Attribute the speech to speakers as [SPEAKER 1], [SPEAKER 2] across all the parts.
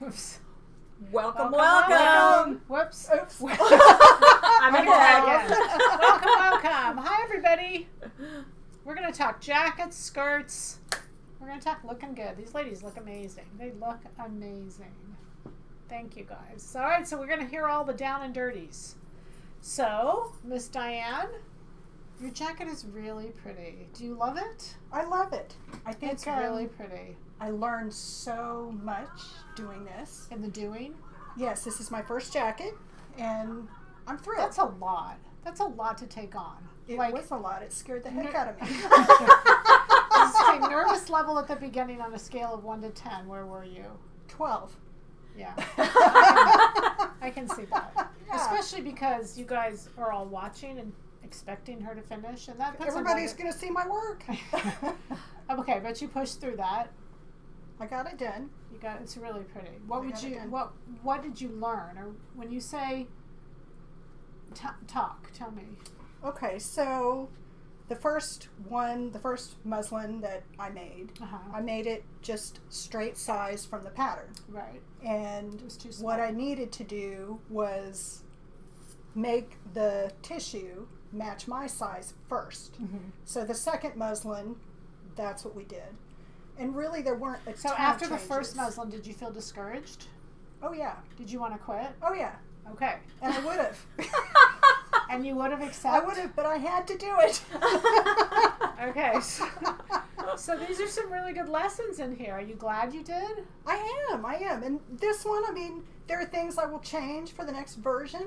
[SPEAKER 1] Oops.
[SPEAKER 2] Welcome.
[SPEAKER 1] Whoops.
[SPEAKER 2] Oops.
[SPEAKER 1] I'm going to try again. Welcome. Hi, everybody. We're going to talk jackets, skirts. We're going to talk looking good. These ladies look amazing. They look amazing. Thank you, guys. All right, so we're going to hear all the down and dirties. So, Miss Diane, your jacket is really pretty. Do you love it?
[SPEAKER 2] I love it. I think
[SPEAKER 1] It's really pretty.
[SPEAKER 2] I learned so much doing this.
[SPEAKER 1] In the doing?
[SPEAKER 2] Yes, this is my first jacket, and I'm thrilled.
[SPEAKER 1] That's a lot. That's a lot to take on.
[SPEAKER 2] It was a lot. It scared the heck out of me.
[SPEAKER 1] Okay, nervous level at the beginning on a scale of 1 to 10. Where were you?
[SPEAKER 2] 12.
[SPEAKER 1] Yeah. I can see that.
[SPEAKER 2] Yeah.
[SPEAKER 1] Especially because you guys are all watching and expecting her to finish, and that puts
[SPEAKER 2] Everybody's going to see my work.
[SPEAKER 1] Okay, but you pushed through that.
[SPEAKER 2] I got it done.
[SPEAKER 1] You got it's really pretty. What did you learn? Or when you say tell me.
[SPEAKER 2] Okay, so the first muslin that I made, I made it just straight size from the pattern.
[SPEAKER 1] Right.
[SPEAKER 2] And
[SPEAKER 1] it was too small.
[SPEAKER 2] what I needed to do was make the tissue match my size first.
[SPEAKER 1] Mm-hmm.
[SPEAKER 2] So the second muslin, that's what we did. And really there weren't a
[SPEAKER 1] So
[SPEAKER 2] ton
[SPEAKER 1] after
[SPEAKER 2] of
[SPEAKER 1] the
[SPEAKER 2] changes.
[SPEAKER 1] first muslin, did you feel discouraged?
[SPEAKER 2] Oh yeah.
[SPEAKER 1] Did you want to quit?
[SPEAKER 2] Oh yeah.
[SPEAKER 1] Okay.
[SPEAKER 2] And I would have.
[SPEAKER 1] And you would have accepted?
[SPEAKER 2] I would have, but I had to do it.
[SPEAKER 1] Okay. So these are some really good lessons in here. Are you glad you did?
[SPEAKER 2] I am. And this one, I mean, there are things I will change for the next version,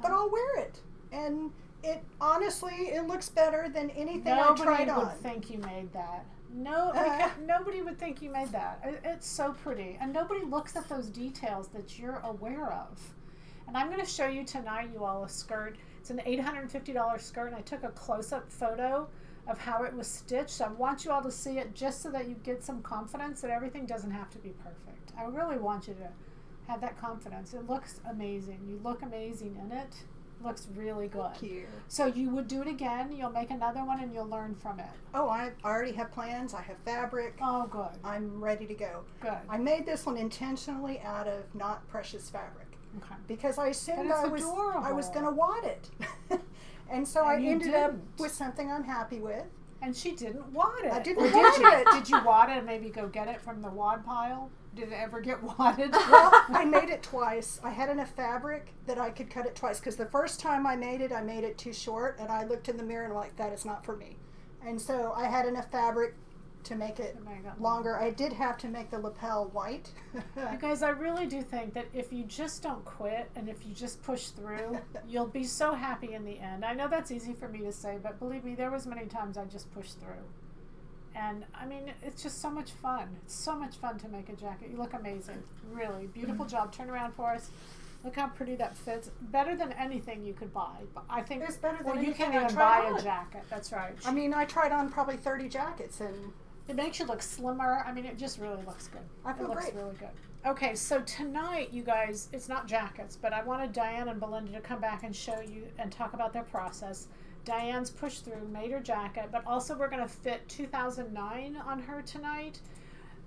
[SPEAKER 2] but I'll wear it. And it honestly, it looks better than anything I tried on.
[SPEAKER 1] Nobody would think you made that. Nobody would think you made that. It's so pretty. And nobody looks at those details that you're aware of. And I'm going to show you tonight, you all, a skirt. It's an $850 skirt, and I took a close-up photo of how it was stitched. So I want you all to see it just so that you get some confidence that everything doesn't have to be perfect. I really want you to have that confidence. It looks amazing. You look amazing in it. Looks really good.
[SPEAKER 2] Thank you.
[SPEAKER 1] So you would do it again. You'll make another one and you'll learn from it.
[SPEAKER 2] Oh, I already have plans. I have fabric.
[SPEAKER 1] Oh, good.
[SPEAKER 2] I'm ready to go.
[SPEAKER 1] Good.
[SPEAKER 2] I made this one intentionally out of not precious fabric.
[SPEAKER 1] Okay.
[SPEAKER 2] Because I assumed I was
[SPEAKER 1] adorable.
[SPEAKER 2] going to want it. And so I ended up with something I'm happy with.
[SPEAKER 1] And she didn't want it.
[SPEAKER 2] I didn't want it.
[SPEAKER 1] Did you wad it and maybe go get it from the wad pile? Did it ever get wadded?
[SPEAKER 2] Well, I made it twice. I had enough fabric that I could cut it twice. Because the first time I made it too short. And I looked in the mirror and I'm like, that is not for me. And so I had enough fabric to make it longer. I did have to make the lapel white.
[SPEAKER 1] You guys, I really do think that if you just don't quit and if you just push through, you'll be so happy in the end. I know that's easy for me to say, but believe me, there was many times I just pushed through. And I mean, it's just so much fun. It's so much fun to make a jacket. You look amazing. Really. Beautiful job. Turn around for us. Look how pretty that fits. Better than anything you could buy. I think
[SPEAKER 2] it's better than
[SPEAKER 1] you can't
[SPEAKER 2] anything
[SPEAKER 1] even
[SPEAKER 2] I tried
[SPEAKER 1] buy
[SPEAKER 2] on.
[SPEAKER 1] a jacket. That's right.
[SPEAKER 2] I mean, I tried on probably 30 jackets and
[SPEAKER 1] it makes you look slimmer. I mean, it just really looks good.
[SPEAKER 2] I feel
[SPEAKER 1] it looks
[SPEAKER 2] great.
[SPEAKER 1] really good. Okay, so tonight, you guys, it's not jackets, but I wanted Diane and Belinda to come back and show you and talk about their process. Diane's pushed through, made her jacket, but also we're going to fit 2009 on her tonight.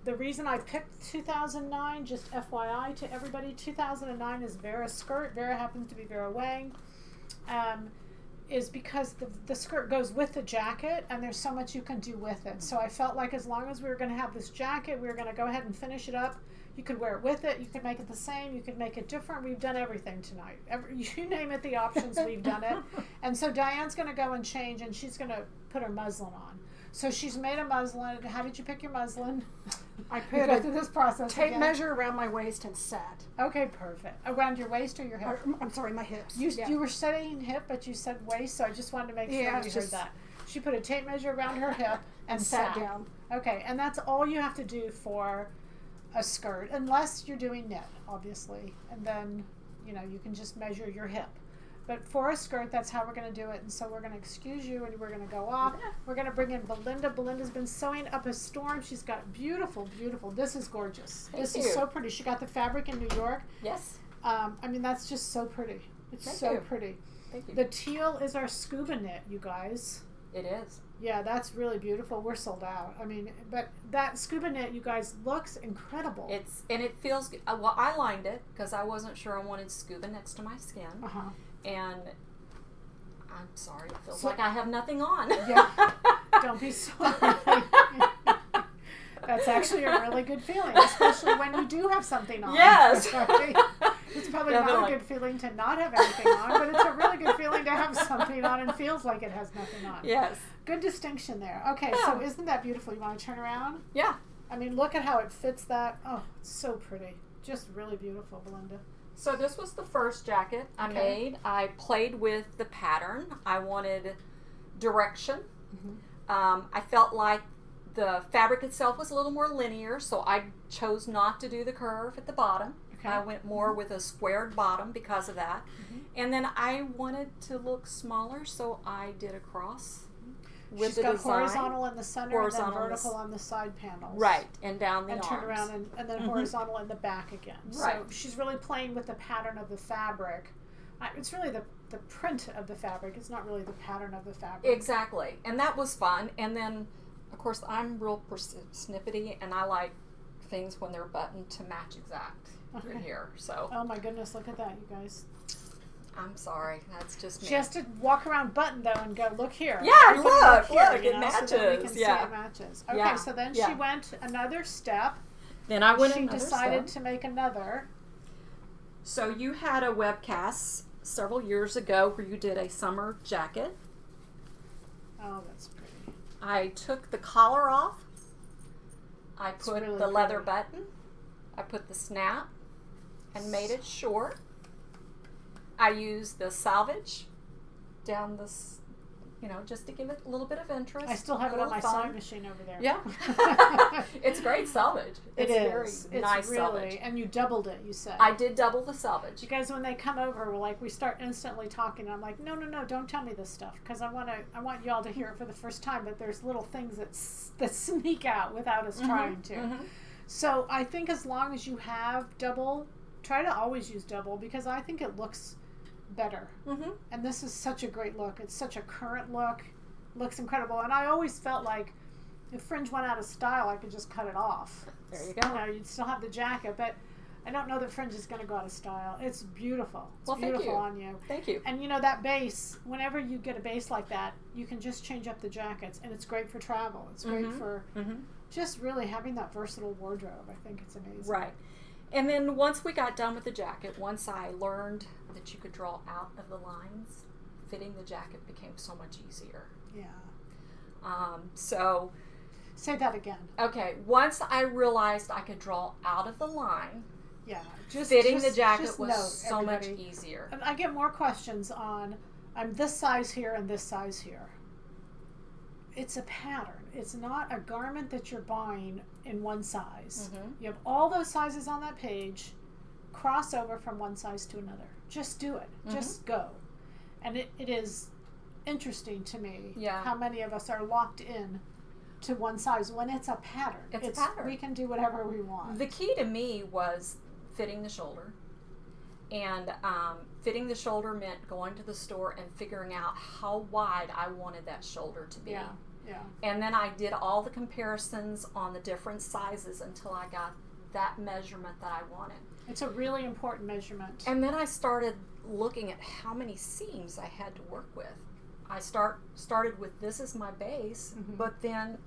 [SPEAKER 1] The reason I picked 2009, just FYI to everybody, 2009 is Vera's skirt. Vera happens to be Vera Wang. Is because the skirt goes with the jacket and there's so much you can do with it. So I felt like as long as we were going to have this jacket, we were going to go ahead and finish it up. You could wear it with it. You could make it the same. You could make it different. We've done everything tonight. You name it, the options, we've done it. And so Diane's going to go and change and she's going to put her muslin on. So she's made a muslin. How did you pick your muslin?
[SPEAKER 2] I put
[SPEAKER 1] go through this process
[SPEAKER 2] tape
[SPEAKER 1] again.
[SPEAKER 2] measure around my waist and sat.
[SPEAKER 1] Okay, perfect. Around your waist or your hip?
[SPEAKER 2] I'm sorry, my hips.
[SPEAKER 1] You were saying hip, but you said waist, so I just wanted to make sure you heard that. She put a tape measure around her hip and sat down. Okay, and that's all you have to do for a skirt, unless you're doing knit, obviously. And then, you can just measure your hip. But for a skirt, that's how we're going to do it. And so we're going to excuse you and we're going to go off. We're going to bring in Belinda. Belinda's been sewing up a storm. She's got beautiful. This is gorgeous. This is so pretty. She got the fabric in New York.
[SPEAKER 3] Yes.
[SPEAKER 1] I mean, that's just so pretty. It's so pretty.
[SPEAKER 3] Thank you.
[SPEAKER 1] The teal is our scuba knit, you guys.
[SPEAKER 3] It is.
[SPEAKER 1] Yeah, that's really beautiful. We're sold out. I mean, but that scuba knit, you guys, looks incredible.
[SPEAKER 3] It feels good. Well, I lined it because I wasn't sure I wanted scuba next to my skin. And I'm sorry, it feels like I have nothing on.
[SPEAKER 1] Yeah. Don't be sorry. That's actually a really good feeling, especially when you do have something on.
[SPEAKER 3] Yes.
[SPEAKER 1] Right? It's probably not a good feeling to not have anything on, but it's a really good feeling to have something on and feels like it has nothing on.
[SPEAKER 3] Yes.
[SPEAKER 1] Good distinction there. Okay, so isn't that beautiful? You want to turn around?
[SPEAKER 3] Yeah.
[SPEAKER 1] I mean, look at how it fits that. Oh, it's so pretty. Just really beautiful, Belinda.
[SPEAKER 3] So this was the first jacket I made. I played with the pattern. I wanted direction. I felt like the fabric itself was a little more linear, so I chose not to do the curve at the bottom. I went more with a squared bottom because of that. And then I wanted to look smaller, so I did a cross with the design.
[SPEAKER 1] She's got horizontal in the center and then vertical on the side panels.
[SPEAKER 3] Right, and down the
[SPEAKER 1] arms. And turn around and then horizontal in the back again.
[SPEAKER 3] Right.
[SPEAKER 1] So she's really playing with the pattern of the fabric. It's really the print of the fabric. It's not really the pattern of the fabric.
[SPEAKER 3] Exactly. And that was fun. And then, of course, I'm real snippety, and I like things when they're buttoned to match exact through here. So.
[SPEAKER 1] Oh my goodness, look at that, you guys.
[SPEAKER 3] I'm sorry, that's just me.
[SPEAKER 1] She has to walk around button though and go, look here.
[SPEAKER 3] Yeah, look,
[SPEAKER 1] it
[SPEAKER 3] matches.
[SPEAKER 1] So that we can see it matches. Okay, so then she went another step.
[SPEAKER 3] Then I went
[SPEAKER 1] She decided to make another.
[SPEAKER 3] So you had a webcast several years ago where you did a summer jacket.
[SPEAKER 1] Oh, that's pretty.
[SPEAKER 3] I took the collar off. I put
[SPEAKER 1] really
[SPEAKER 3] the leather
[SPEAKER 1] pretty.
[SPEAKER 3] button. I put the snap and made it short. I used the selvage down this, just to give it a little bit of interest.
[SPEAKER 1] I still have it on my sewing machine over there.
[SPEAKER 3] Yeah. It's great selvage.
[SPEAKER 1] It's
[SPEAKER 3] very
[SPEAKER 1] it's
[SPEAKER 3] nice
[SPEAKER 1] really,
[SPEAKER 3] selvage.
[SPEAKER 1] And you doubled it, you said.
[SPEAKER 3] I did double the selvage.
[SPEAKER 1] You guys, when they come over, we start instantly talking. And I'm like, no, don't tell me this stuff, because I want y'all to hear it for the first time. But there's little things that sneak out without us trying to. So I think as long as you have double, try to always use double, because I think it looks better. And this is such a great look. It's such a current look. Looks incredible. And I always felt like if fringe went out of style, I could just cut it off.
[SPEAKER 3] There you go.
[SPEAKER 1] You'd still have the jacket, but I don't know that fringe is going to go out of style. It's beautiful. It's beautiful on you.
[SPEAKER 3] Thank you.
[SPEAKER 1] And that base, whenever you get a base like that, you can just change up the jackets, and it's great for travel. It's great for just really having that versatile wardrobe. I think it's amazing.
[SPEAKER 3] Right. And then once we got done with the jacket, once I learned that you could draw out of the lines, fitting the jacket became so much easier.
[SPEAKER 1] Yeah.
[SPEAKER 3] So.
[SPEAKER 1] Say that again.
[SPEAKER 3] Okay. Once I realized I could draw out of the line,
[SPEAKER 1] just
[SPEAKER 3] fitting the jacket was so much easier.
[SPEAKER 1] And I get more questions on, I'm this size here and this size here. It's a pattern. It's not a garment that you're buying in one size. You have all those sizes on that page. Cross over from one size to another. Just do it. Just go. And it is interesting to me how many of us are locked in to one size when it's a pattern.
[SPEAKER 3] It's a pattern.
[SPEAKER 1] We can do whatever we want.
[SPEAKER 3] The key to me was fitting the shoulder. And fitting the shoulder meant going to the store and figuring out how wide I wanted that shoulder to be.
[SPEAKER 1] Yeah.
[SPEAKER 3] And then I did all the comparisons on the different sizes until I got that measurement that I wanted.
[SPEAKER 1] It's a really important measurement.
[SPEAKER 3] And then I started looking at how many seams I had to work with. I started with this is my base, but then,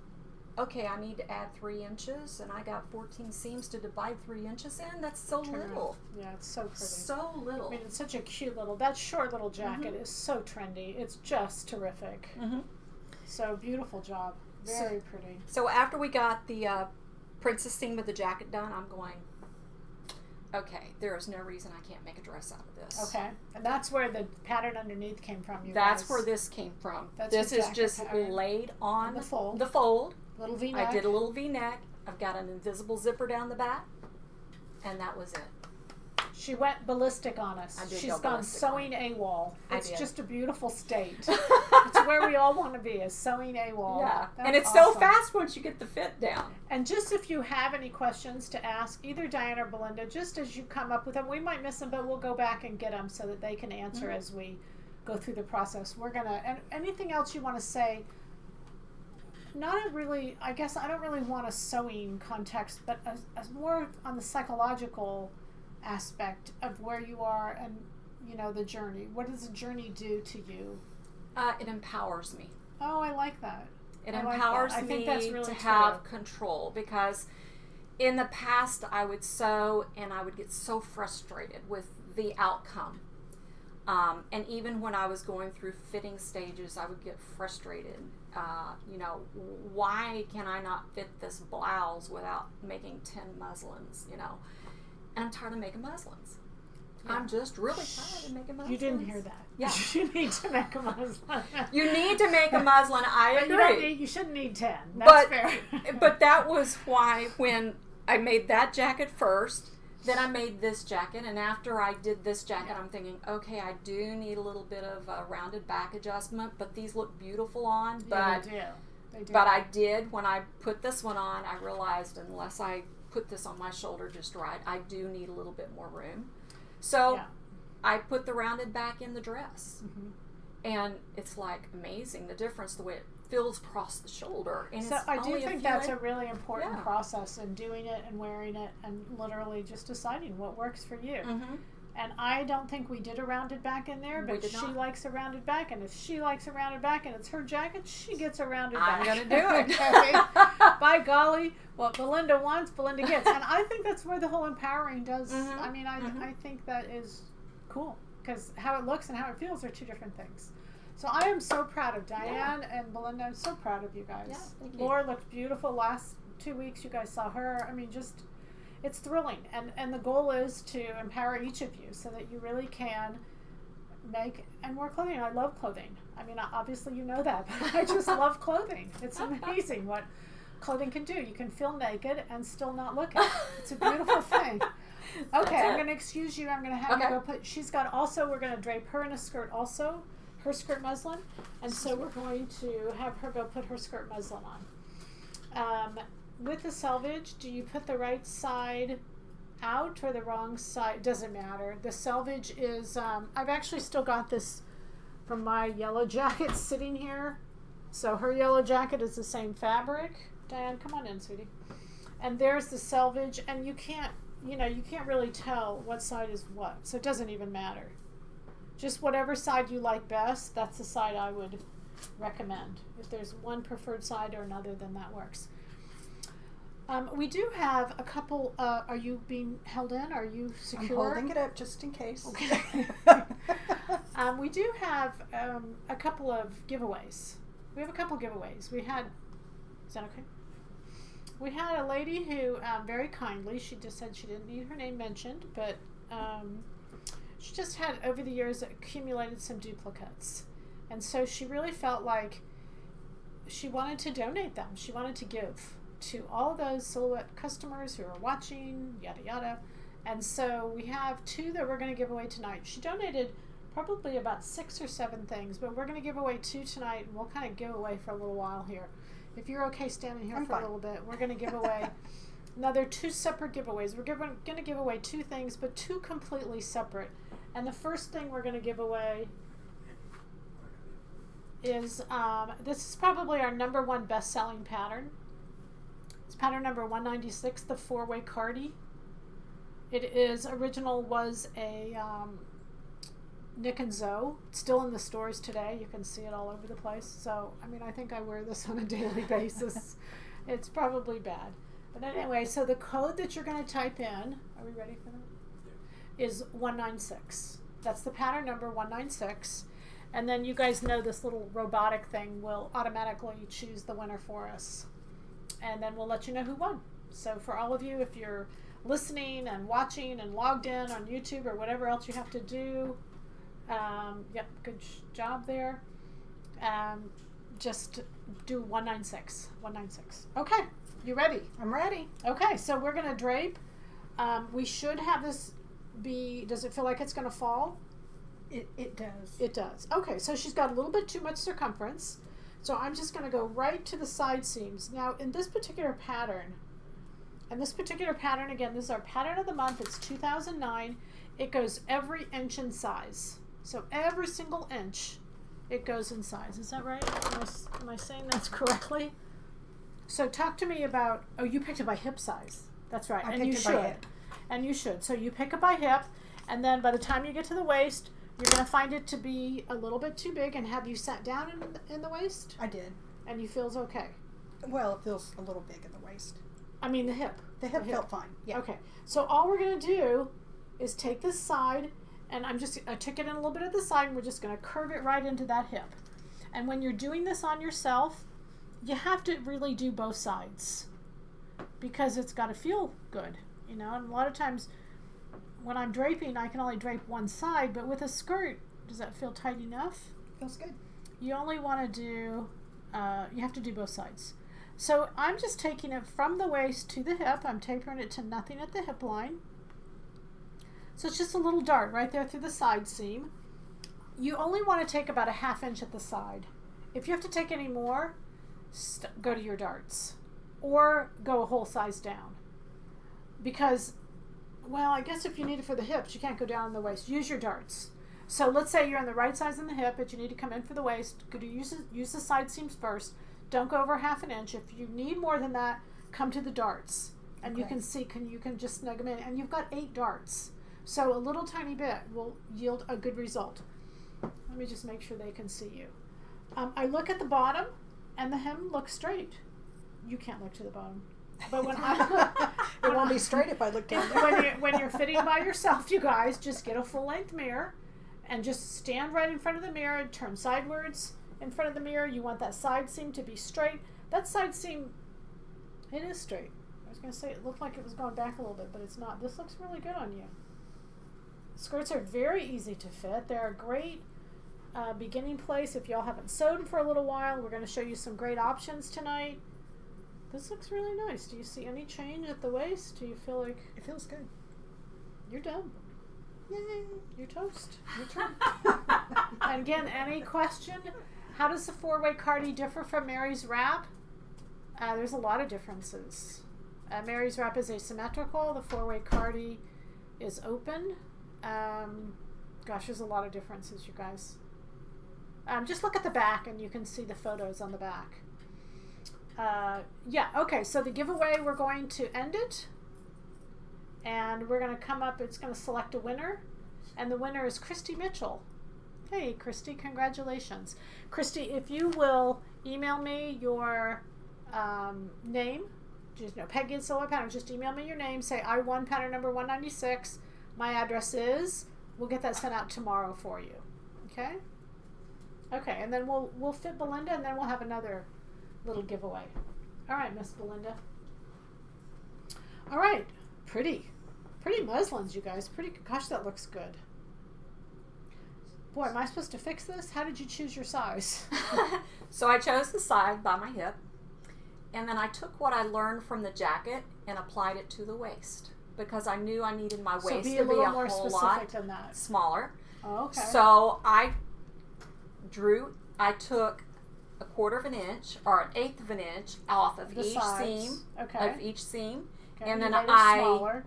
[SPEAKER 3] okay, I need to add 3 inches, and I got 14 seams to divide 3 inches in. That's so little.
[SPEAKER 1] Yeah, it's so pretty.
[SPEAKER 3] So little.
[SPEAKER 1] I mean, it's such a cute that short little jacket is so trendy. It's just terrific. So beautiful job. Very pretty.
[SPEAKER 3] So after we got the princess seam of the jacket done, I'm going, okay, there is no reason I can't make a dress out of this.
[SPEAKER 1] Okay. And that's where the pattern underneath came from, you
[SPEAKER 3] That's
[SPEAKER 1] guys.
[SPEAKER 3] where this came from.
[SPEAKER 1] That's
[SPEAKER 3] this
[SPEAKER 1] your
[SPEAKER 3] is just
[SPEAKER 1] pattern.
[SPEAKER 3] laid on
[SPEAKER 1] the fold.
[SPEAKER 3] The fold.
[SPEAKER 1] Little V-neck.
[SPEAKER 3] I did a little V-neck. I've got an invisible zipper down the back, and that was it.
[SPEAKER 1] She went ballistic on us.
[SPEAKER 3] I did
[SPEAKER 1] She's
[SPEAKER 3] go
[SPEAKER 1] gone
[SPEAKER 3] ballistic
[SPEAKER 1] sewing AWOL. It's
[SPEAKER 3] did.
[SPEAKER 1] just a beautiful state. It's where we all want to be, is sewing AWOL.
[SPEAKER 3] Yeah.
[SPEAKER 1] That's
[SPEAKER 3] And it's
[SPEAKER 1] awesome.
[SPEAKER 3] so fast once you get the fit down.
[SPEAKER 1] And just if you have any questions to ask, either Diane or Belinda, just as you come up with them, we might miss them, but we'll go back and get them so that they can answer as we go through the process. We're gonna, and anything else you want to say, not a really, I guess I don't really want a sewing context, but as more on the psychological aspect of where you are and, you know, the journey. What does the journey do to you?
[SPEAKER 3] It empowers me.
[SPEAKER 1] Oh, I like that.
[SPEAKER 3] It
[SPEAKER 1] I like
[SPEAKER 3] empowers
[SPEAKER 1] that. I
[SPEAKER 3] me
[SPEAKER 1] think that's really
[SPEAKER 3] to
[SPEAKER 1] true.
[SPEAKER 3] have control, because in the past I would sew and I would get so frustrated with the outcome. And even when I was going through fitting stages, I would get frustrated. You know, why can I not fit this blouse without making 10 muslins, you know? And I'm tired of making muslins. Yeah. I'm just really tired of making muslins.
[SPEAKER 1] You didn't hear that.
[SPEAKER 3] Yeah.
[SPEAKER 1] You need to make a muslin.
[SPEAKER 3] You need to make a muslin. I agree.
[SPEAKER 1] You shouldn't need 10. That's fair.
[SPEAKER 3] But that was why when I made that jacket first, then I made this jacket, and after I did this jacket, I'm thinking, okay, I do need a little bit of a rounded back adjustment, but these look beautiful on. But
[SPEAKER 1] they do.
[SPEAKER 3] But I did, when I put this one on, I realized unless I put this on my shoulder just right, I do need a little bit more room. So I put the rounded back in the dress. Mm-hmm. And it's like amazing, the difference, the way it feels across the shoulder. And
[SPEAKER 1] so
[SPEAKER 3] it's
[SPEAKER 1] I do think that's a really important
[SPEAKER 3] Yeah.
[SPEAKER 1] process in doing it and wearing it and literally just deciding what works for you.
[SPEAKER 3] Mm-hmm.
[SPEAKER 1] And I don't think we did a rounded back in there, but she likes a rounded back, and if she likes a rounded back and it's her jacket, she gets a rounded back.
[SPEAKER 3] I'm going to do it.
[SPEAKER 1] Okay? By golly, what Belinda wants, Belinda gets. And I think that's where the whole empowering does.
[SPEAKER 3] Mm-hmm.
[SPEAKER 1] I mean, I think that is cool, because how it looks and how it feels are two different things. So I am so proud of Diane and Belinda. I'm so proud of you guys.
[SPEAKER 3] Yeah, thank you.
[SPEAKER 1] Laura looked beautiful last 2 weeks. You guys saw her. I mean, just, it's thrilling. And the goal is to empower each of you so that you really can make and wear clothing. I love clothing. I mean, obviously you know that, but I just love clothing. It's amazing what clothing can do. You can feel naked and still not look it. It's a beautiful thing. Okay, I'm going to excuse you. I'm going to have you go put, she's got also, we're going to drape her in a skirt also. Her skirt muslin, and so we're going to have her go put her skirt muslin on. With the selvage, do you put the right side out or the wrong side? Doesn't matter. The selvage is, I've actually still got this from my yellow jacket sitting here. So her yellow jacket is the same fabric. Diane, come on in, sweetie. And there's the selvage, and you can't really tell what side is what, so it doesn't even matter. Just whatever side you like best, that's the side I would recommend. If there's one preferred side or another, then that works. We do have a couple, are you being held in? Are you secure?
[SPEAKER 2] I'm holding it up just in case.
[SPEAKER 1] Okay. We do have a couple of giveaways. We have a couple giveaways. We had, is that okay? We had a lady who very kindly, she just said she didn't need her name mentioned, but she just had, over the years, accumulated some duplicates. And so she really felt like she wanted to donate them. She wanted to give to all of those Silhouette customers who are watching, yada, yada. And so we have 2 that we're going to give away tonight. She donated probably about 6 or 7 things, but we're going to give away 2 tonight, and we'll kind of give away for a little while here. If you're okay standing here a little bit, we're going to give away another 2 separate giveaways. We're going to give away 2 things, but 2 completely separate. And the first thing we're going to give away is, this is probably our #1 best-selling pattern. It's pattern number 196, the 4-way cardie. It is, original was a Nick and Zoe. It's still in the stores today. You can see it all over the place. So, I mean, I think I wear this on a daily basis. It's probably bad. But anyway, so the code that you're going to type in, are we ready for that? Is 196. That's the pattern number 196. And then you guys know this little robotic thing will automatically choose the winner for us. And then we'll let you know who won. So for all of you, if you're listening and watching and logged in on YouTube or whatever else you have to do, yep, good job there. Just do 196. 196. Okay, you ready?
[SPEAKER 2] I'm ready.
[SPEAKER 1] Okay, so we're going to drape. We should have this be, does it feel like it's going to fall?
[SPEAKER 2] It does.
[SPEAKER 1] It does. Okay, so she's got a little bit too much circumference. So I'm just going to go right to the side seams. Now, in this particular pattern, again, this is our pattern of the month. It's 2009. It goes every inch in size. So every single inch, it goes in size. Is that right? Am I saying that correctly? So talk to me about, oh, you picked it by hip size. That's right.
[SPEAKER 2] I picked it by hip.
[SPEAKER 1] And you should. So you pick it by hip, and then by the time you get to the waist, you're going to find it to be a little bit too big. And have you sat down in the waist?
[SPEAKER 2] I did.
[SPEAKER 1] And you feels okay?
[SPEAKER 2] Well, it feels a little big in the waist.
[SPEAKER 1] I mean the hip.
[SPEAKER 2] The hip felt fine. Yeah.
[SPEAKER 1] Okay. So all we're going to do is take this side, and I took it in a little bit at the side, and we're just going to curve it right into that hip. And when you're doing this on yourself, you have to really do both sides because it's got to feel good, you know. And a lot of times when I'm draping, I can only drape one side, but with a skirt, does that feel tight enough?
[SPEAKER 2] Feels good.
[SPEAKER 1] You only want to do, you have to do both sides. So I'm just taking it from the waist to the hip. I'm tapering it to nothing at the hip line. So it's just a little dart right there through the side seam. You only want to take about a 1/2 inch at the side. If you have to take any more, go to your darts or go a whole size down. Because, well, I guess if you need it for the hips, you can't go down in the waist. Use your darts. So let's say you're in the right size in the hip, but you need to come in for the waist. Go to use the side seams first. Don't go over 1/2 inch. If you need more than that, come to the darts. And
[SPEAKER 2] Okay.
[SPEAKER 1] you can see, you can just snug them in. And you've got 8 darts. So a little tiny bit will yield a good result. Let me just make sure they can see you. I look at the bottom, and the hem looks straight. You can't look to the bottom. But when
[SPEAKER 2] it won't be straight if I look down there.
[SPEAKER 1] when you're fitting by yourself, you guys, just get a full-length mirror and just stand right in front of the mirror and turn sidewards in front of the mirror. You want that side seam to be straight. That side seam, it is straight. I was going to say it looked like it was going back a little bit, but it's not. This looks really good on you. Skirts are very easy to fit. They're a great beginning place if y'all haven't sewed for a little while. We're going to show you some great options tonight. This looks really nice. Do you see any change at the waist? Do you feel like
[SPEAKER 2] It feels good.
[SPEAKER 1] you're done?
[SPEAKER 2] Yay.
[SPEAKER 1] You're toast. Your turn. And again, any question? How does the 4-way cardie differ from Mary's wrap? There's a lot of differences. Mary's wrap is asymmetrical. The 4-way cardie is open. Gosh, there's a lot of differences, you guys. Just look at the back and you can see the photos on the back. Yeah, okay, so the giveaway, we're going to end it. And we're going to come up, it's going to select a winner. And the winner is Christy Mitchell. Hey, Christy, congratulations. Christy, if you will email me your name, just Peggy and Silhouette Patterns, just email me your name, say I won pattern number 196. My address is, we'll get that sent out tomorrow for you. Okay? Okay, and then we'll fit Belinda, and then we'll have another little giveaway. All right, Miss Belinda. All right, pretty muslins, you guys. Gosh, that looks good. Boy, am I supposed to fix this? How did you choose your size?
[SPEAKER 3] So I chose the side by my hip, and then I took what I learned from the jacket and applied it to the waist because I knew I needed my waist
[SPEAKER 1] be
[SPEAKER 3] to
[SPEAKER 1] a
[SPEAKER 3] be
[SPEAKER 1] little
[SPEAKER 3] a
[SPEAKER 1] more
[SPEAKER 3] whole
[SPEAKER 1] specific
[SPEAKER 3] lot
[SPEAKER 1] than that.
[SPEAKER 3] smaller.
[SPEAKER 1] Oh, okay.
[SPEAKER 3] So I took 1/4 inch or 1/8 inch off of
[SPEAKER 1] The
[SPEAKER 3] each
[SPEAKER 1] sides.
[SPEAKER 3] seam,
[SPEAKER 1] Okay. Okay,
[SPEAKER 3] and
[SPEAKER 1] you
[SPEAKER 3] then
[SPEAKER 1] made it smaller.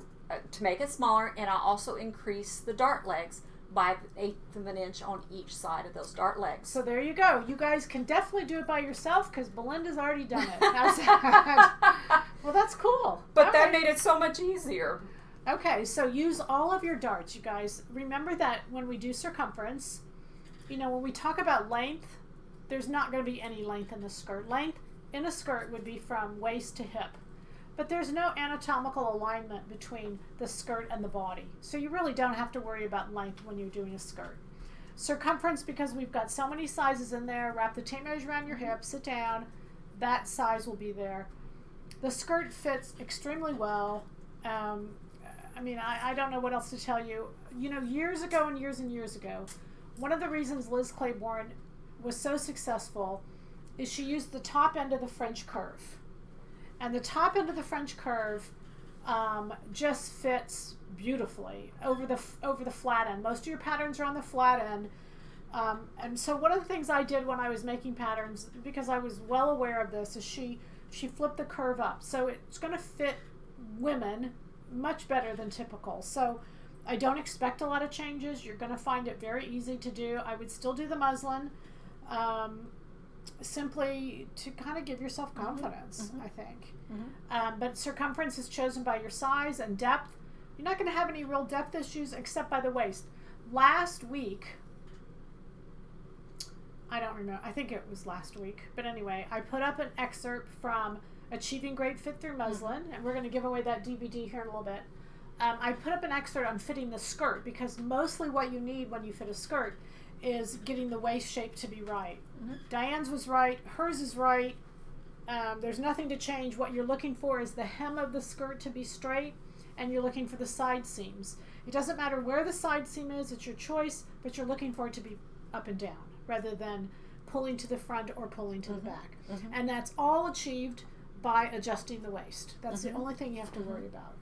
[SPEAKER 3] to make it smaller, and I also increased the dart legs by 1/8 inch on each side of those dart legs.
[SPEAKER 1] So there you go. You guys can definitely do it by yourself because Belinda's already done it. How's that? Well, that's cool.
[SPEAKER 3] But
[SPEAKER 1] All
[SPEAKER 3] that
[SPEAKER 1] right.
[SPEAKER 3] made it so much easier.
[SPEAKER 1] Okay, so use all of your darts, you guys. Remember that when we do circumference, when we talk about length, there's not going to be any length in the skirt. Length in a skirt would be from waist to hip. But there's no anatomical alignment between the skirt and the body. So you really don't have to worry about length when you're doing a skirt. Circumference, because we've got so many sizes in there, wrap the tape measure around your hip, sit down, that size will be there. The skirt fits extremely well. I don't know what else to tell you. Years ago and years ago, one of the reasons Liz Claiborne was so successful is she used the top end of the French curve. And the top end of the French curve just fits beautifully over the flat end. Most of your patterns are on the flat end. And so one of the things I did when I was making patterns, because I was well aware of this, is she flipped the curve up. So it's going to fit women much better than typical. So I don't expect a lot of changes. You're going to find it very easy to do. I would still do the muslin, simply to kind of give yourself confidence, I think. But circumference is chosen by your size and depth. You're not going to have any real depth issues except by the waist. Last week, I don't remember, I think it was last week, but anyway, I put up an excerpt from Achieving Great Fit Through Muslin, and we're going to give away that DVD here in a little bit. I put up an excerpt on fitting the skirt, because mostly what you need when you fit a skirt is getting the waist shape to be right. Diane's was right, hers is right. There's nothing to change. What you're looking for is the hem of the skirt to be straight, and you're looking for the side seams. It doesn't matter where the side seam is, it's your choice, but you're looking for it to be up and down, rather than pulling to the front or pulling to the back. And that's all achieved by adjusting the waist. That's the only thing you have to worry about.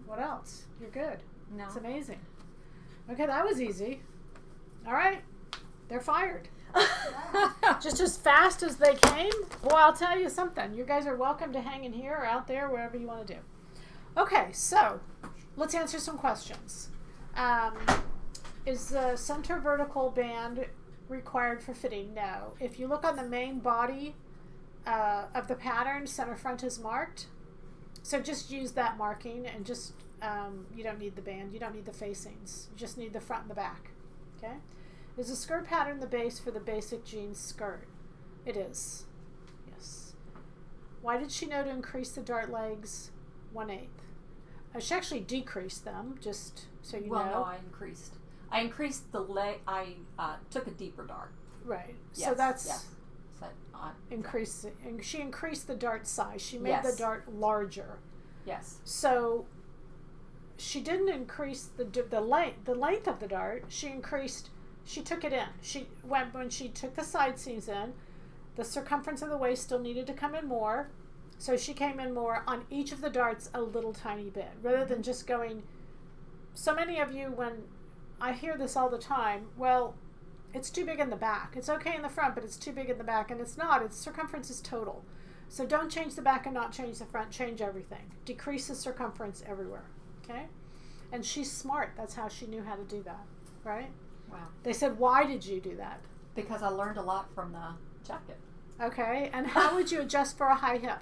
[SPEAKER 1] What else? You're good.
[SPEAKER 3] No.
[SPEAKER 1] It's amazing. Okay, that was easy. All right, they're fired. Just as fast as they came. Well, I'll tell you something. You guys are welcome to hang in here or out there, wherever you want to do. Okay, so let's answer some questions. Is the center vertical band required for fitting? No. If you look on the main body of the pattern, center front is marked. So just use that marking, and just, you don't need the band, you don't need the facings. You just need the front and the back. Okay? Is the skirt pattern the base for the basic jeans skirt? It is. Yes. Why did she know to increase the dart legs 1/8? She actually decreased them, just so you know.
[SPEAKER 3] Well, no, I increased the leg. I took a deeper dart.
[SPEAKER 1] Right.
[SPEAKER 3] Yes,
[SPEAKER 1] So that's
[SPEAKER 3] yes. So,
[SPEAKER 1] she increased the dart size. She made the dart larger.
[SPEAKER 3] Yes.
[SPEAKER 1] So she didn't increase the length of the dart. She took it in. When she took the side seams in, the circumference of the waist still needed to come in more. So she came in more on each of the darts a little tiny bit, rather than just going. So many of you, when I hear this all the time, well, it's too big in the back. It's okay in the front, but it's too big in the back, and it's not. Its circumference is total. So don't change the back and not change the front. Change everything. Decrease the circumference everywhere. Okay? And she's smart. That's how she knew how to do that, right?
[SPEAKER 3] Wow.
[SPEAKER 1] They said, why did you do that?
[SPEAKER 3] Because I learned a lot from the jacket.
[SPEAKER 1] Okay, and how would you adjust for a high hip?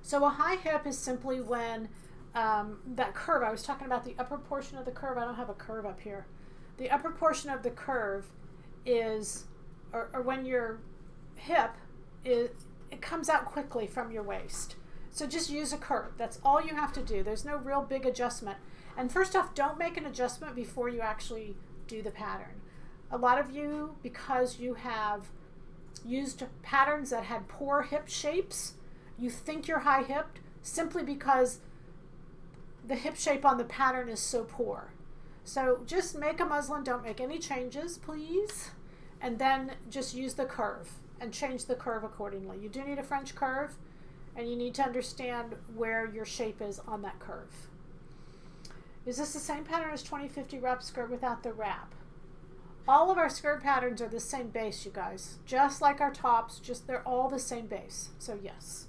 [SPEAKER 1] So a high hip is simply when that curve, I was talking about the upper portion of the curve. I don't have a curve up here. The upper portion of the curve is, or when your hip, it comes out quickly from your waist. So just use a curve. That's all you have to do. There's no real big adjustment. And first off, don't make an adjustment before you actually do the pattern. A lot of you, because you have used patterns that had poor hip shapes, you think you're high hipped simply because the hip shape on the pattern is so poor. So just make a muslin, don't make any changes, please, and then just use the curve and change the curve accordingly. You do need a French curve, and you need to understand where your shape is on that curve. Is this the same pattern as 2050 wrap skirt without the wrap? All of our skirt patterns are the same base, you guys. Just like our tops, they're all the same base. So yes.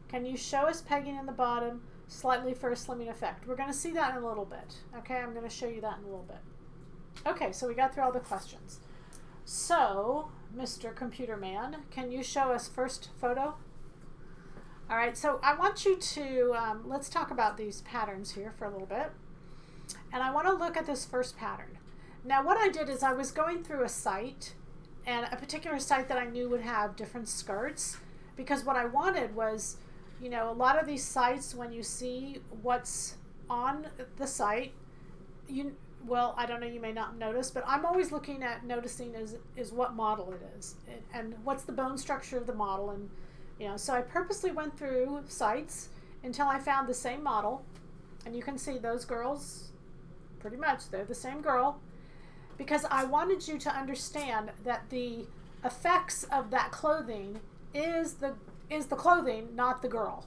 [SPEAKER 1] Can you show us pegging in the bottom slightly for a slimming effect? We're going to see that in a little bit. Okay, I'm going to show you that in a little bit. Okay, so we got through all the questions. So, Mr. Computer Man, can you show us first photo? All right, so I want you to, let's talk about these patterns here for a little bit. And I want to look at this first pattern. Now, what I did is I was going through a site, and a particular site that I knew would have different skirts, because what I wanted was, you know, a lot of these sites, when you see what's on the site, well, I don't know, you may not notice, but I'm always looking at noticing is what model it is, and what's the bone structure of the model, and you know, so I purposely went through sites until I found the same model, and you can see those girls, pretty much, they're the same girl, because I wanted you to understand that the effects of that clothing is the clothing, not the girl.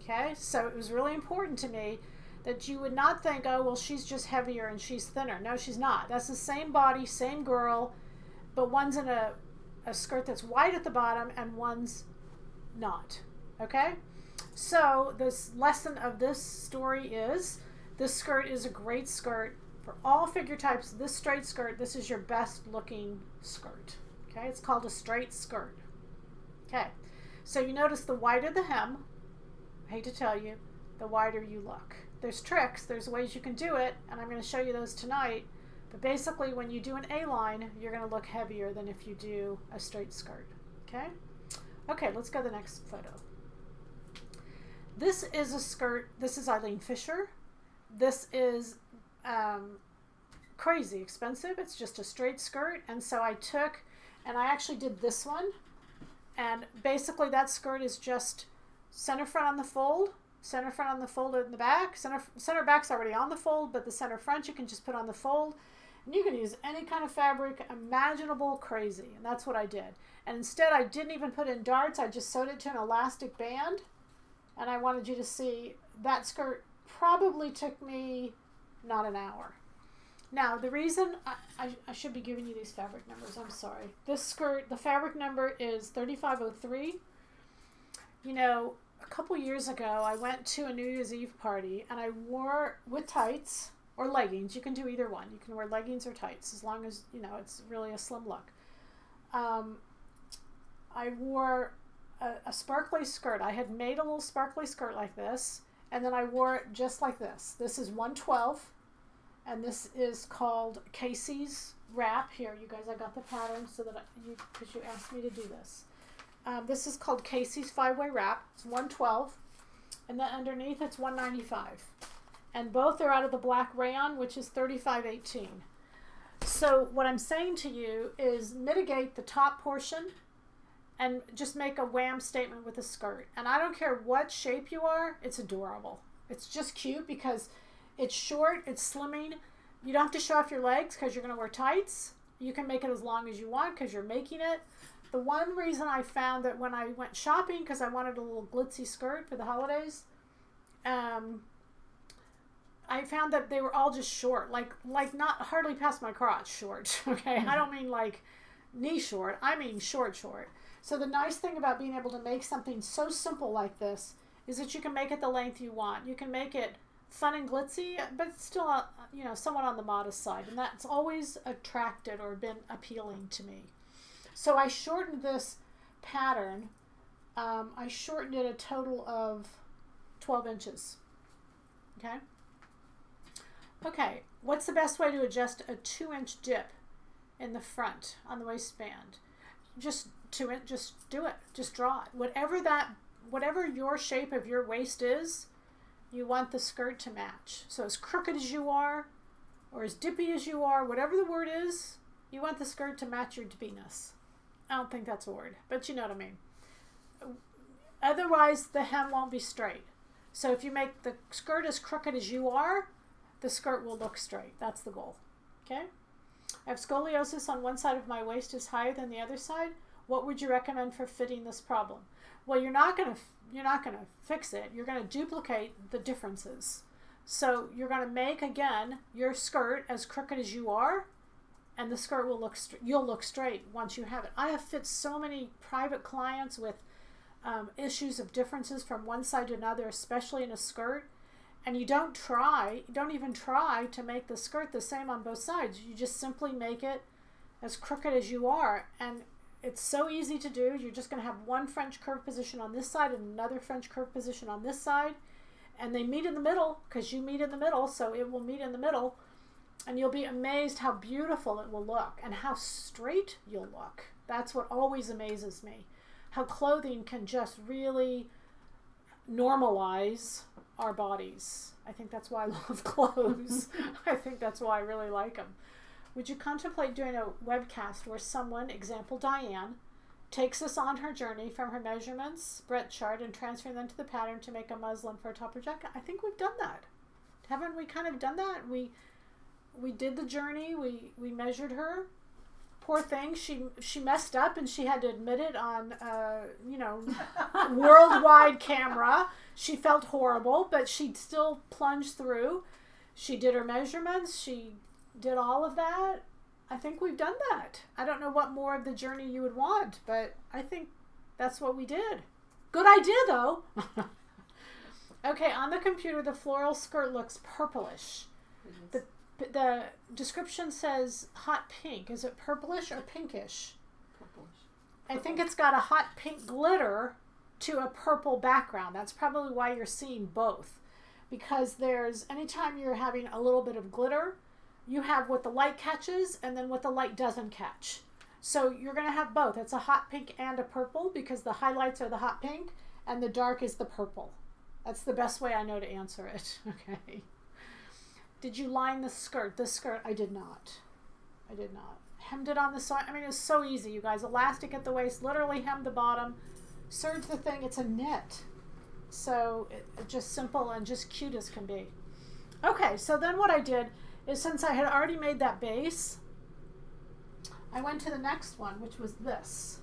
[SPEAKER 1] Okay, so it was really important to me that you would not think, oh, well, she's just heavier and she's thinner. No, she's not. That's the same body, same girl, but one's in a skirt that's white at the bottom and one's not. Okay, so this lesson of this story is This skirt is a great skirt for all figure types. This straight skirt, this is your best looking skirt. Okay, it's called a straight skirt. Okay, so you notice the wider the hem, I hate to tell you, the wider you look. There's tricks, there's ways you can do it, and I'm going to show you those tonight. But basically, when you do an A-line, you're going to look heavier than if you do a straight skirt. Okay? Okay, let's go to the next photo. This is a skirt. This is Arlene Fisher. This is crazy expensive. It's just a straight skirt. And so I took, and I actually did this one. And basically, that skirt is just center front on the fold, center front on the fold in the back. Center back's already on the fold, but the center front you can just put on the fold. And you can use any kind of fabric imaginable, crazy. And that's what I did. And instead, I didn't even put in darts. I just sewed it to an elastic band. And I wanted you to see that skirt probably took me not an hour. Now, the reason I should be giving you these fabric numbers. I'm sorry. This skirt, the fabric number is 3503. You know, a couple years ago, I went to a New Year's Eve party and I wore with tights or leggings. You can do either one. You can wear leggings or tights as long as, you know, it's really a slim look. I wore a sparkly skirt. I had made a little sparkly skirt like this, and then I wore it just like this. This is 112, and this is called Casey's wrap. Here, you guys, I got the pattern so that because you asked me to do this. This is called Casey's 5-way wrap. It's 112, and then underneath it's 195. And both are out of the black rayon, which is 3518. So what I'm saying to you is mitigate the top portion and just make a wham statement with a skirt. And I don't care what shape you are, it's adorable. It's just cute because it's short, it's slimming. You don't have to show off your legs because you're going to wear tights. You can make it as long as you want because you're making it. The one reason I found that when I went shopping, because I wanted a little glitzy skirt for the holidays, I found that they were all just short, like not hardly past my crotch short, okay? I don't mean like knee short, I mean short. So the nice thing about being able to make something so simple like this is that you can make it the length you want. You can make it fun and glitzy, but still, you know, somewhat on the modest side. And that's always attracted or been appealing to me. So I shortened this pattern. I shortened it a total of 12 inches. Okay? Okay, what's the best way to adjust a 2-inch dip in the front on the waistband? Just do it. Just draw it. Whatever your shape of your waist is, you want the skirt to match. So as crooked as you are, or as dippy as you are, whatever the word is, you want the skirt to match your dippiness. I don't think that's a word, but you know what I mean. Otherwise, the hem won't be straight. So if you make the skirt as crooked as you are, the skirt will look straight. That's the goal. Okay? I have scoliosis on one side of my waist is higher than the other side. What would you recommend for fitting this problem? Well, you're not going to fix it. You're going to duplicate the differences. So you're going to make again your skirt as crooked as you are, and the skirt will look you'll look straight once you have it. I have fit so many private clients with issues of differences from one side to another, especially in a skirt. And you don't even try to make the skirt the same on both sides. You just simply make it as crooked as you are. And it's so easy to do. You're just going to have one French curve position on this side and another French curve position on this side. And they meet in the middle because you meet in the middle, so it will meet in the middle. And you'll be amazed how beautiful it will look and how straight you'll look. That's what always amazes me. How clothing can just really normalize our bodies. I think that's why I love clothes. I think that's why I really like them. Would you contemplate doing a webcast where someone, example Diane, takes us on her journey from her measurements, breadth chart, and transferring them to the pattern to make a muslin for a top or jacket? I think we've done that. Haven't we kind of done that? We did the journey. We measured her. Poor thing, she messed up and she had to admit it on worldwide camera. She felt horrible, but she still plunged through. She did her measurements. She did all of that. I think we've done that. I don't know what more of the journey you would want, but I think that's what we did. Good idea, though. Okay, on the computer, the floral skirt looks purplish. The description says hot pink. Is it purplish or pinkish?
[SPEAKER 3] Purplish.
[SPEAKER 1] I think it's got a hot pink glitter to a purple background. That's probably why you're seeing both. Because anytime you're having a little bit of glitter, you have what the light catches and then what the light doesn't catch. So you're going to have both. It's a hot pink and a purple because the highlights are the hot pink and the dark is the purple. That's the best way I know to answer it. Okay. Did you line the skirt? The skirt, I did not. I did not. Hemmed it on the side. I mean, it was so easy, you guys. Elastic at the waist, literally hemmed the bottom. Serge the thing. It's a knit. So it's just simple and just cute as can be. Okay, so then what I did is since I had already made that base, I went to the next one, which was this.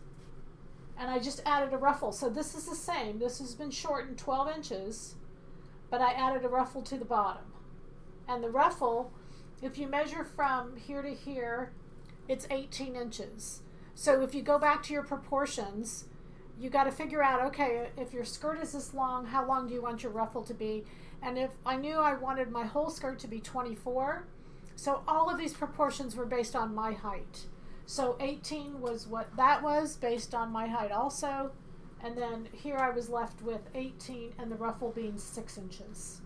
[SPEAKER 1] And I just added a ruffle. So this is the same. This has been shortened 12 inches, but I added a ruffle to the bottom. And the ruffle, if you measure from here to here, it's 18 inches. So if you go back to your proportions, you got to figure out, okay, if your skirt is this long, how long do you want your ruffle to be? And if I knew I wanted my whole skirt to be 24, so all of these proportions were based on my height. So 18 was what that was based on my height also. And then here I was left with 18 and the ruffle being 6 inches.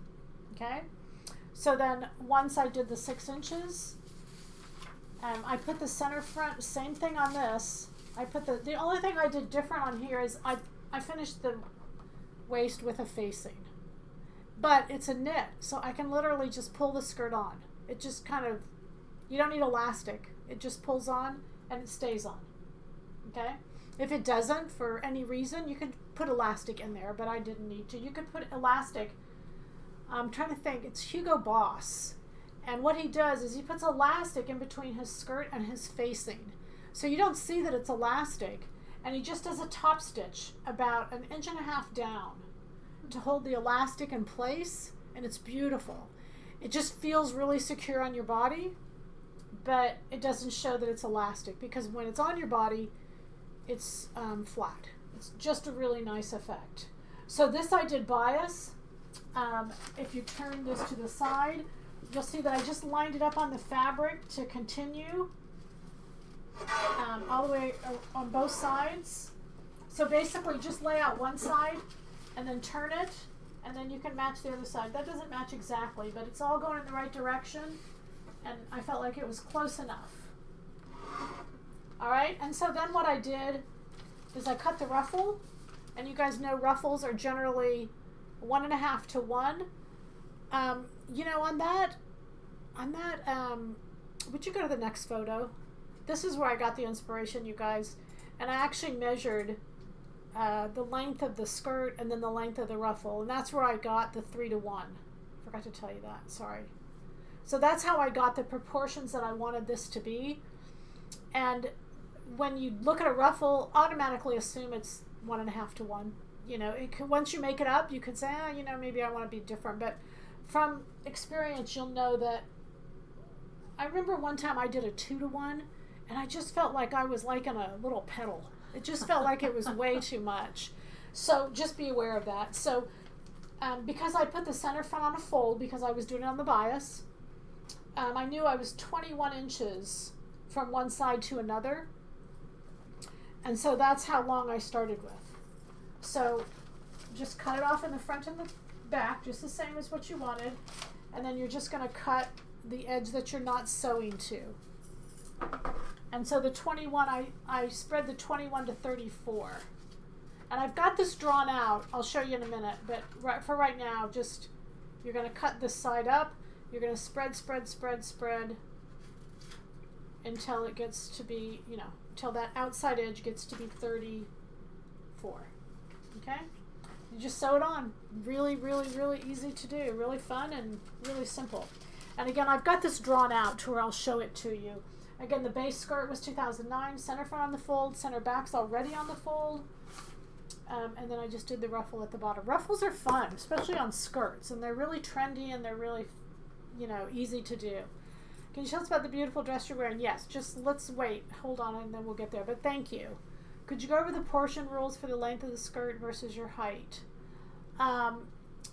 [SPEAKER 1] Okay? So then once I did the 6 inches, I put the center front, same thing on this. I put the only thing I did different on here is I finished the waist with a facing. But it's a knit, so I can literally just pull the skirt on. It just kind of, you don't need elastic. It just pulls on and it stays on. Okay? If it doesn't, for any reason, you could put elastic in there, but I didn't need to. You could put elastic. I'm trying to think. It's Hugo Boss. And what he does is he puts elastic in between his skirt and his facing. So you don't see that it's elastic. And he just does a top stitch about 1.5 inches down to hold the elastic in place. And it's beautiful. It just feels really secure on your body, but it doesn't show that it's elastic because when it's on your body, it's flat. It's just a really nice effect. So this I did bias. If you turn this to the side, you'll see that I just lined it up on the fabric to continue all the way on both sides. So basically just lay out one side and then turn it, and then you can match the other side. That doesn't match exactly, but it's all going in the right direction, and I felt like it was close enough. All right, and so then what I did is I cut the ruffle, and you guys know ruffles are generally 1.5 to 1. You know, on that, would you go to the next photo? This is where I got the inspiration, you guys. And I actually measured the length of the skirt and then the length of the ruffle. And that's where I got the 3 to 1. Forgot to tell you that, sorry. So that's how I got the proportions that I wanted this to be. And when you look at a ruffle, automatically assume it's 1.5 to 1. You know, once you make it up, you could say, you know, maybe I want to be different. But from experience, you'll know that. I remember one time I did a 2 to 1, and I just felt like I was like in a little pedal. It just felt like it was way too much. So just be aware of that. So because I put the center front on a fold because I was doing it on the bias, I knew I was 21 inches from one side to another. And so that's how long I started with. So just cut it off in the front and the back, just the same as what you wanted. And then you're just going to cut the edge that you're not sewing to. And so the 21, I spread the 21 to 34. And I've got this drawn out. I'll show you in a minute. But for right now, just you're going to cut this side up. You're going to spread until it gets to be, you know, until that outside edge gets to be 34. Okay? You just sew it on. Really, really, really easy to do. Really fun and really simple. And again, I've got this drawn out to where I'll show it to you. Again, the base skirt was 2009. Center front on the fold. Center back's already on the fold. And then I just did the ruffle at the bottom. Ruffles are fun, especially on skirts. And they're really trendy and they're really, you know, easy to do. Can you tell us about the beautiful dress you're wearing? Yes, just let's wait. Hold on and then we'll get there. But thank you. Could you go over the portion rules for the length of the skirt versus your height?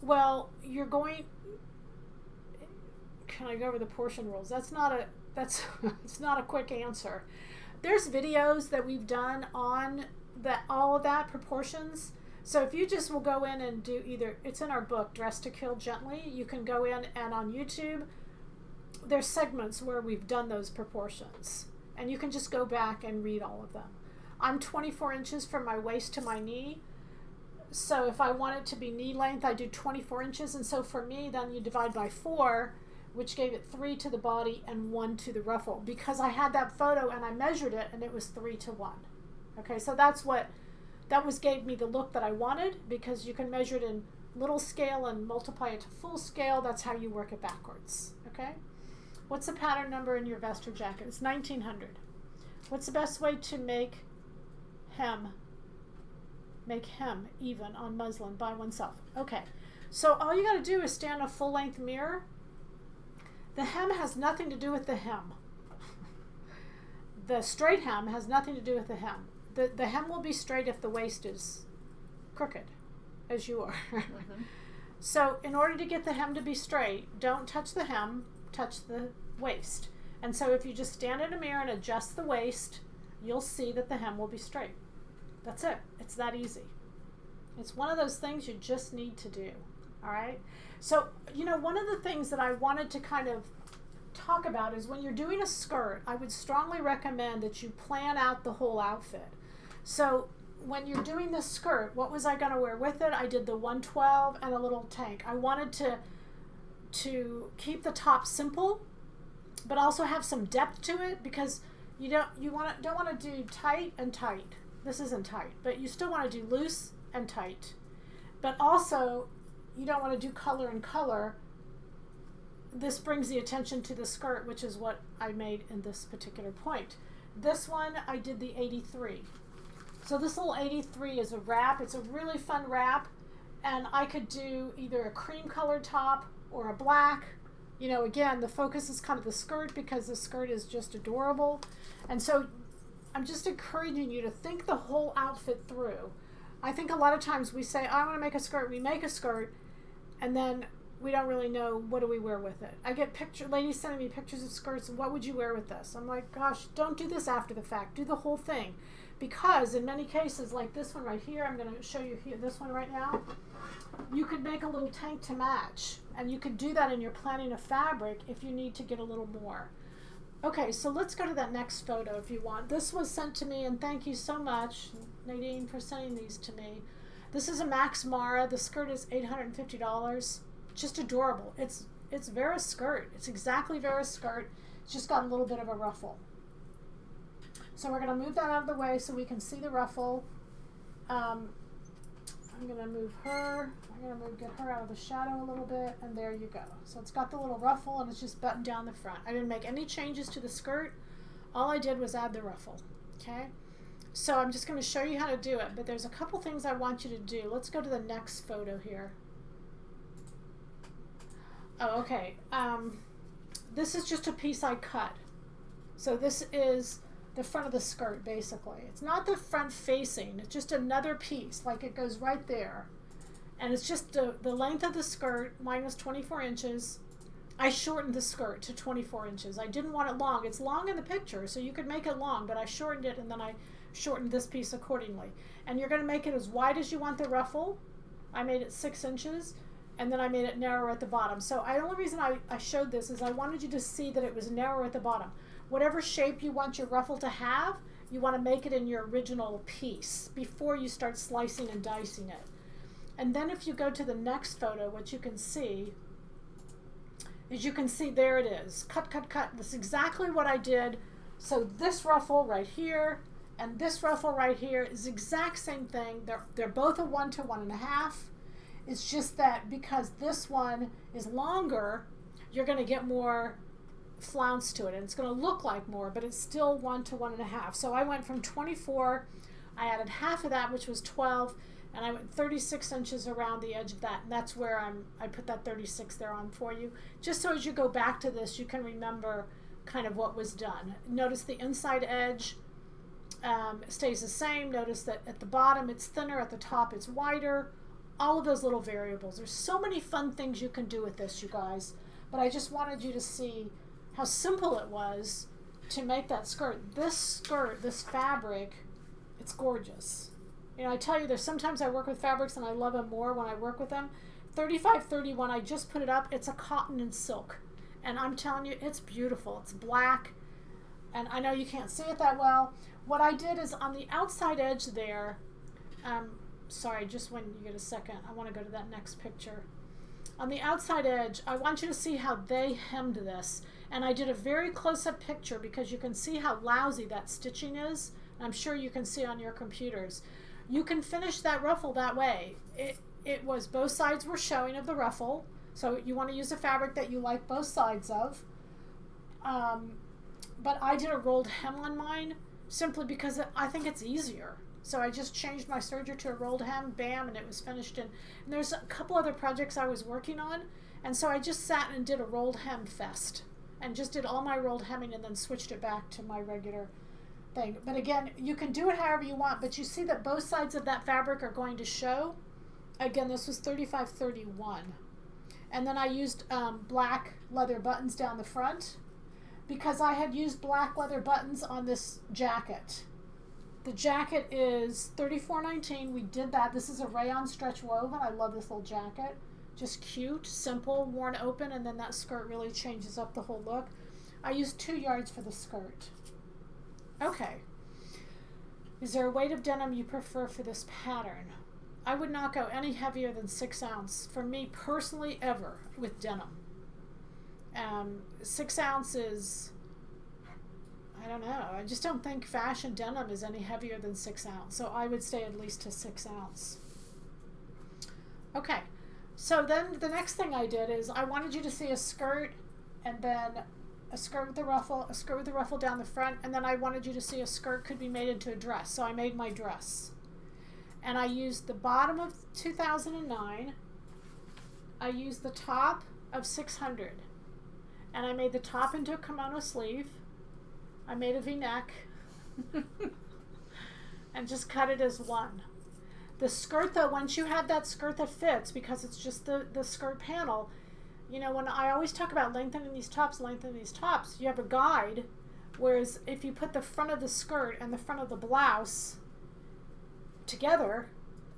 [SPEAKER 1] Well, you're going. Can I go over the portion rules? That's it's not a quick answer. There's videos that we've done on all of that proportions. So if you just will go in and do either, it's in our book, Dress to Kill Gently. You can go in and on YouTube, there's segments where we've done those proportions. And you can just go back and read all of them. I'm 24 inches from my waist to my knee. So if I want it to be knee length, I do 24 inches. And so for me, then you divide by 4, which gave it 3 to the body and 1 to the ruffle. Because I had that photo and I measured it and it was 3 to 1. Okay, so gave me the look that I wanted, because you can measure it in little scale and multiply it to full scale. That's how you work it backwards. Okay? What's the pattern number in your vest or jacket? It's 1900. What's the best way to make hem even on muslin by oneself? Okay, so all you got to do is stand in a full-length mirror. The hem has nothing to do with the hem. The straight hem has nothing to do with the hem. The hem will be straight if the waist is crooked, as you are. Mm-hmm. So in order to get the hem to be straight, don't touch the hem, touch the waist. And so if you just stand in a mirror and adjust the waist, you'll see that the hem will be straight. That's it. It's that easy. It's one of those things you just need to do. All right? So, one of the things that I wanted to kind of talk about is when you're doing a skirt, I would strongly recommend that you plan out the whole outfit. So when you're doing this skirt, what was I going to wear with it? I did the 112 and a little tank. I wanted to keep the top simple, but also have some depth to it, because you don't want to do tight and tight. This isn't tight, but you still want to do loose and tight. But also, you don't want to do color and color. This brings the attention to the skirt, which is what I made in this particular point. This one, I did the 83. So this little 83 is a wrap. It's a really fun wrap. And I could do either a cream colored top or a black. Again, the focus is kind of the skirt, because the skirt is just adorable. And so I'm just encouraging you to think the whole outfit through. I think a lot of times we say, I want to make a skirt. We make a skirt, and then we don't really know what do we wear with it. I get ladies sending me pictures of skirts, and what would you wear with this? I'm like, gosh, don't do this after the fact. Do the whole thing. Because in many cases, like this one right here, I'm going to show you here, this one right now, you could make a little tank to match. And you could do that in your planning of fabric if you need to get a little more. Okay, so let's go to that next photo if you want. This was sent to me, and thank you so much, Nadine, for sending these to me. This is a Max Mara. The skirt is $850. Just adorable. It's Vera's skirt. It's exactly Vera's skirt. It's just got a little bit of a ruffle. So we're going to move that out of the way so we can see the ruffle. I'm going to move her. I'm going to get her out of the shadow a little bit, and there you go. So it's got the little ruffle, and it's just buttoned down the front. I didn't make any changes to the skirt. All I did was add the ruffle. Okay? So I'm just going to show you how to do it, but there's a couple things I want you to do. Let's go to the next photo here. Oh, okay. This is just a piece I cut. So this is the front of the skirt, basically. It's not the front facing. It's just another piece. Like, it goes right there. And it's just the length of the skirt minus 24 inches. I shortened the skirt to 24 inches. I didn't want it long. It's long in the picture, so you could make it long, but I shortened it, and then I shortened this piece accordingly. And you're going to make it as wide as you want the ruffle. I made it 6 inches. And then I made it narrower at the bottom. So the only reason I showed this is I wanted you to see that it was narrower at the bottom. Whatever shape you want your ruffle to have, you want to make it in your original piece before you start slicing and dicing it. And then if you go to the next photo, what you can see is there it is. Cut, cut, cut. That's exactly what I did. So this ruffle right here and this ruffle right here is the exact same thing. They're both a 1 to 1.5. It's just that because this one is longer, you're going to get more flounce to it, and it's going to look like more, but it's still 1 to 1.5. So I went from 24, I added half of that, which was 12, and I went 36 inches around the edge of that, and that's where I put that 36 there on for you, just so as you go back to this, you can remember kind of what was done. Notice the inside edge stays the same. Notice that at the bottom it's thinner, at the top it's wider. all of those little variables. There's so many fun things you can do with this, you guys. But I just wanted you to see how simple it was to make that skirt. This fabric, it's gorgeous. You know, I tell you, there's sometimes I work with fabrics and I love them more when I work with them. 3531, I just put it up. It's a cotton and silk. And I'm telling you, it's beautiful. It's black. And I know you can't see it that well. What I did is on the outside edge there, sorry, just when you get a second, I want to go to that next picture. On the outside edge, I want you to see how they hemmed this. And I did a very close-up picture because you can see how lousy that stitching is. I'm sure you can see on your computers. You can finish that ruffle that way. It was both sides were showing of the ruffle. So you want to use a fabric that you like both sides of. But I did a rolled hem on mine simply because I think it's easier. So I just changed my serger to a rolled hem, bam, and it was finished. And there's a couple other projects I was working on, and so I just sat and did a rolled hem fest and just did all my rolled hemming and then switched it back to my regular thing. But again, you can do it however you want, but you see that both sides of that fabric are going to show. Again, this was 3531. And then I used black leather buttons down the front because I had used black leather buttons on this jacket. The jacket is $34.19. We did that. This is a rayon stretch woven. I love this little jacket. Just cute, simple, worn open, and then that skirt really changes up the whole look. I used 2 yards for the skirt. Okay. Is there a weight of denim you prefer for this pattern? I would not go any heavier than 6 ounce for me personally ever with denim. 6 ounces, I don't know. I just don't think fashion denim is any heavier than 6 ounce. So I would stay at least to 6 ounce. Okay. So then the next thing I did is I wanted you to see a skirt and then a skirt with the ruffle down the front, and then I wanted you to see a skirt could be made into a dress. So I made my dress. And I used the bottom of 2009. I used the top of 600. And I made the top into a kimono sleeve. I made a V-neck and just cut it as one. The skirt, though, once you have that skirt that fits, because it's just the skirt panel, you know, when I always talk about lengthening these tops, you have a guide, whereas if you put the front of the skirt and the front of the blouse together,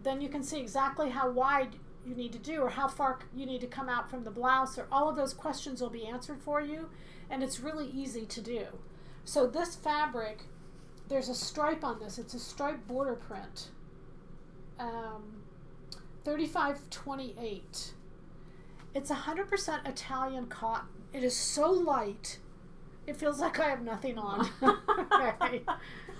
[SPEAKER 1] then you can see exactly how wide you need to do or how far you need to come out from the blouse, or all of those questions will be answered for you, and it's really easy to do. So this fabric, there's a stripe on this. It's a stripe border print. 3528. It's 100% Italian cotton. It is so light, it feels like I have nothing on. Okay.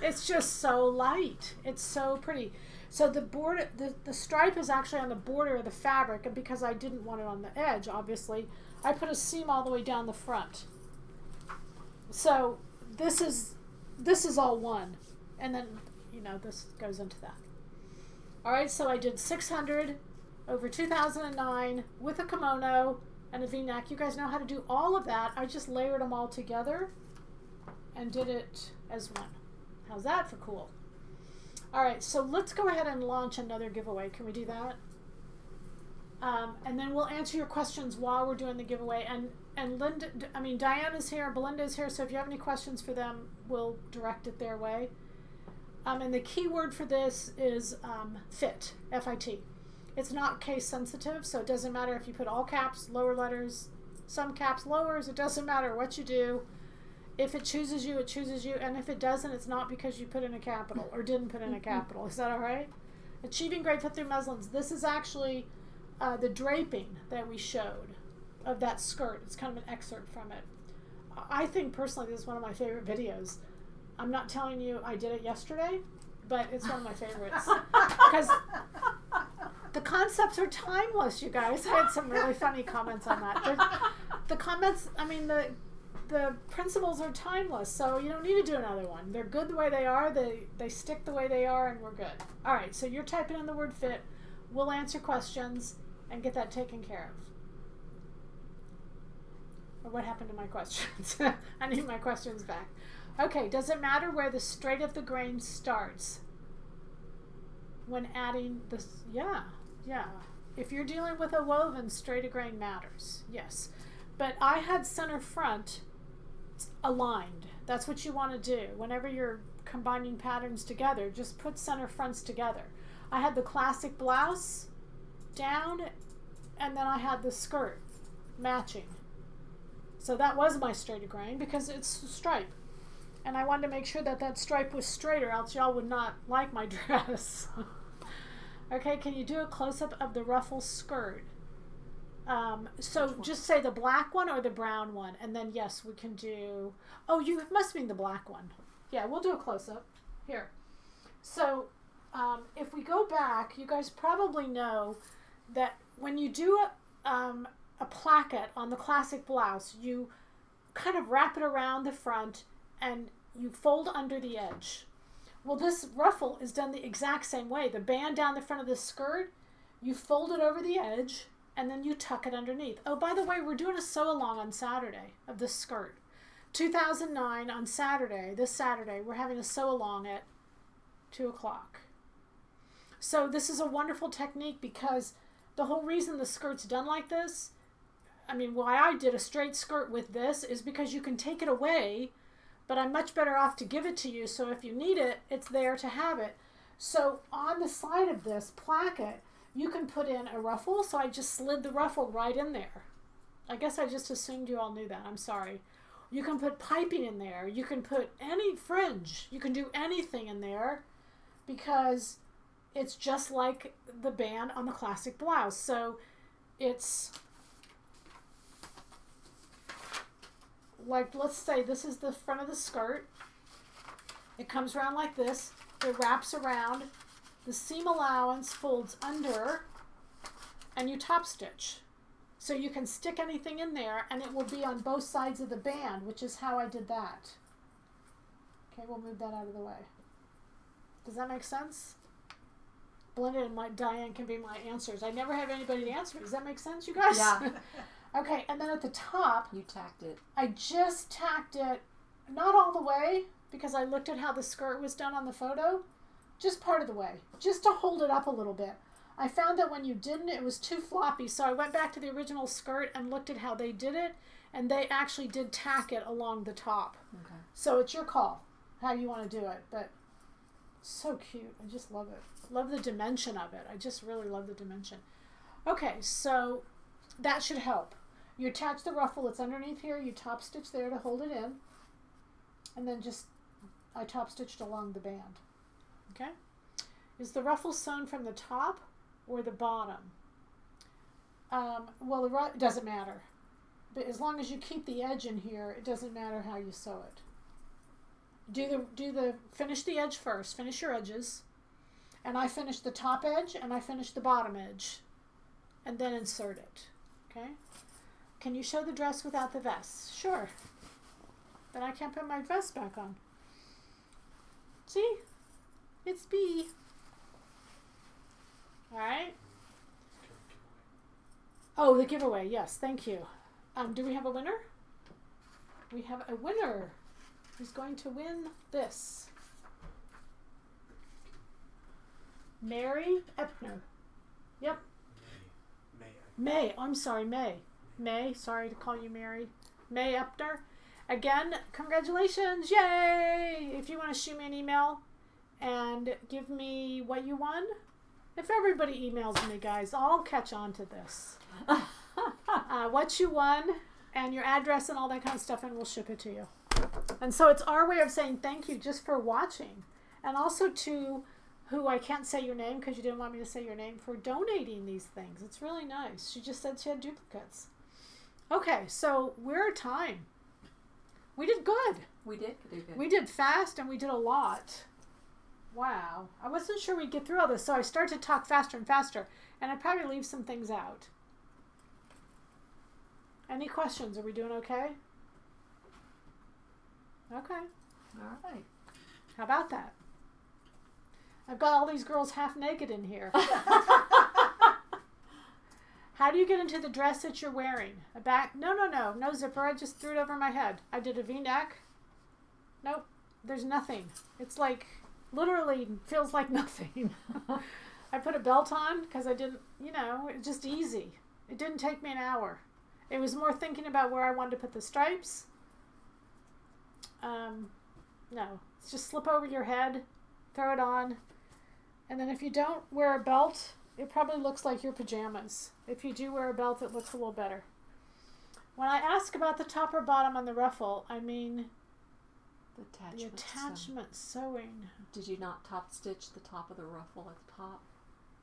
[SPEAKER 1] It's just so light. It's so pretty. So the border, the stripe is actually on the border of the fabric, and because I didn't want it on the edge, obviously, I put a seam all the way down the front. So this is all one, and then, you know, this goes into that. All right, so I did 600 over 2009 with a kimono and a V-neck. You guys know how to do all of that. I just layered them all together and did it as one. How's that for cool? All right, so let's go ahead and launch another giveaway. Can we do that? And then we'll answer your questions while we're doing the giveaway. And Diane is here, Belinda is here, so if you have any questions for them, we'll direct it their way. And the key word for this is fit, F-I-T. It's not case sensitive, so it doesn't matter if you put all caps, lower letters, some caps, lowers, it doesn't matter what you do. If it chooses you, it chooses you, and if it doesn't, it's not because you put in a capital or didn't put in a capital. Is that all right? Achieving great fit through muslins. This is actually the draping that we showed of that skirt. It's kind of an excerpt from it. I think personally this is one of my favorite videos. I'm not telling you I did it yesterday, but it's one of my favorites. Because the concepts are timeless, you guys. I had some really funny comments on that. The comments, I mean, the principles are timeless, so you don't need to do another one. They're good the way they are. They stick the way they are, and we're good. All right, so you're typing in the word fit. We'll answer questions and get that taken care of. Or what happened to my questions? I need my questions back. Okay, does it matter where the straight of the grain starts when adding this? Yeah, Yeah. If you're dealing with a woven, straight grain matters. Yes. But I had center front aligned. That's what you want to do. Whenever you're combining patterns together, just put center fronts together. I had the classic blouse down, and then I had the skirt matching. So that was my straight grain because it's a stripe. And I wanted to make sure that that stripe was straight, or else y'all would not like my dress. Okay, can you do a close-up of the ruffle skirt? So just say the black one or the brown one, and then yes, we can do, oh, you must mean the black one. Yeah, we'll do a close-up. Here. So if we go back, you guys probably know that when you do a placket on the classic blouse, you kind of wrap it around the front and you fold under the edge. Well, this ruffle is done the exact same way. The band down the front of the skirt, you fold it over the edge, and then you tuck it underneath. Oh, by the way, we're doing a sew-along on Saturday of this skirt. 2009 on Saturday, this Saturday, we're having a sew-along at 2 o'clock. So this is a wonderful technique because the whole reason the skirt's done like this, I mean, why I did a straight skirt with this is because you can take it away, but I'm much better off to give it to you, so if you need it, it's there to have it. So on the side of this placket, you can put in a ruffle, so I just slid the ruffle right in there. I guess I just assumed you all knew that. I'm sorry. You can put piping in there. You can put any fringe. You can do anything in there because it's just like the band on the classic blouse. So it's like, let's say this is the front of the skirt. It comes around like this. It wraps around. The seam allowance folds under, and you top stitch. So you can stick anything in there, and it will be on both sides of the band, which is how I did that. Okay, we'll move that out of the way. Does that make sense? Belinda and Diane can be my answers. I never have anybody to answer. Does that make sense, you guys?
[SPEAKER 3] Yeah.
[SPEAKER 1] Okay, and then at the top,
[SPEAKER 3] You tacked it.
[SPEAKER 1] I just tacked it, not all the way, because I looked at how the skirt was done on the photo, just part of the way, just to hold it up a little bit. I found that when you didn't, it was too floppy, so I went back to the original skirt and looked at how they did it, and they actually did tack it along the top.
[SPEAKER 3] Okay.
[SPEAKER 1] So it's your call, how you want to do it, but so cute. I just love it. Love the dimension of it. I just really love the dimension. Okay, so that should help. You attach the ruffle, it's underneath here, you top stitch there to hold it in, and then just, I top stitched along the band. Okay? Is the ruffle sewn from the top or the bottom? Well, it doesn't matter. But as long as you keep the edge in here, it doesn't matter how you sew it. Finish the edge first, finish your edges, and I finish the top edge and I finish the bottom edge, and then insert it. Okay? Can you show the dress without the vest? Sure. Then I can't put my vest back on. See? It's B. Alright? Oh, the giveaway. Yes, thank you. Do we have a winner? We have a winner who's going to win this. Mary Epner. Yep. May. I'm sorry, May. May. Sorry to call you Mary. May Epner. Again, congratulations. Yay! If you want to shoot me an email and give me what you won. If everybody emails me, guys, I'll catch on to this. What you won and your address and all that kind of stuff, and we'll ship it to you. And so it's our way of saying thank you just for watching. And also to who I can't say your name because you didn't want me to say your name, for donating these things. It's really nice. She just said she had duplicates. Okay, so we're at time. We did good.
[SPEAKER 3] We did do good.
[SPEAKER 1] We did fast and we did a lot. Wow. I wasn't sure we'd get through all this, so I started to talk faster and faster, and I'd probably leave some things out. Any questions? Are we doing okay? Okay.
[SPEAKER 3] All right.
[SPEAKER 1] How about that? I've got all these girls half naked in here. How do you get into the dress that you're wearing? A back? No zipper. I just threw it over my head. I did a V-neck. Nope. There's nothing. It's like, literally feels like nothing. I put a belt on because I didn't, it's just easy. It didn't take me an hour. It was more thinking about where I wanted to put the stripes. No, it's just slip over your head, throw it on, and then if you don't wear a belt, it probably looks like your pajamas. If you do wear a belt, it looks a little better. When I ask about the top or bottom on the ruffle, I mean the attachment sewing.
[SPEAKER 3] Did you not top stitch the top of the ruffle at the top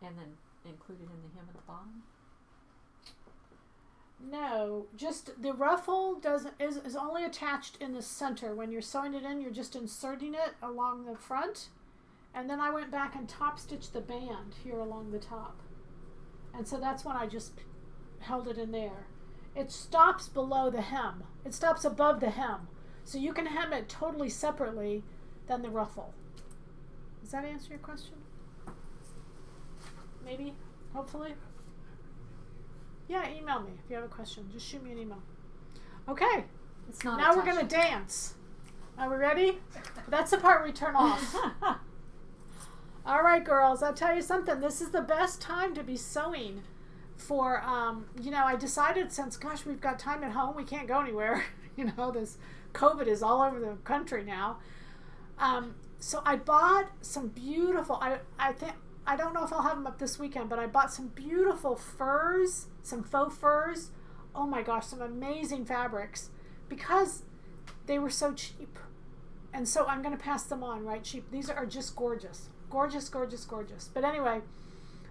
[SPEAKER 3] and then include it in the hem at the bottom?
[SPEAKER 1] No, just the ruffle is only attached in the center. When you're sewing it in, you're just inserting it along the front. And then I went back and top stitched the band here along the top. And so that's when I just held it in there. It stops below the hem. It stops above the hem. So you can hem it totally separately than the ruffle. Does that answer your question? Maybe? Hopefully? Yeah, email me if you have a question. Just shoot me an email. Okay.
[SPEAKER 3] It's not
[SPEAKER 1] now we're going to dance. Are we ready? That's the part we turn off. All right, girls. I'll tell you something. This is the best time to be sewing for, I decided since, gosh, we've got time at home. We can't go anywhere. This COVID is all over the country now. So I bought some beautiful, I don't know if I'll have them up this weekend, but I bought some beautiful furs, some faux furs. Oh my gosh, some amazing fabrics because they were so cheap. And so I'm going to pass them on, right? Cheap. These are just gorgeous. Gorgeous, gorgeous, gorgeous. But anyway,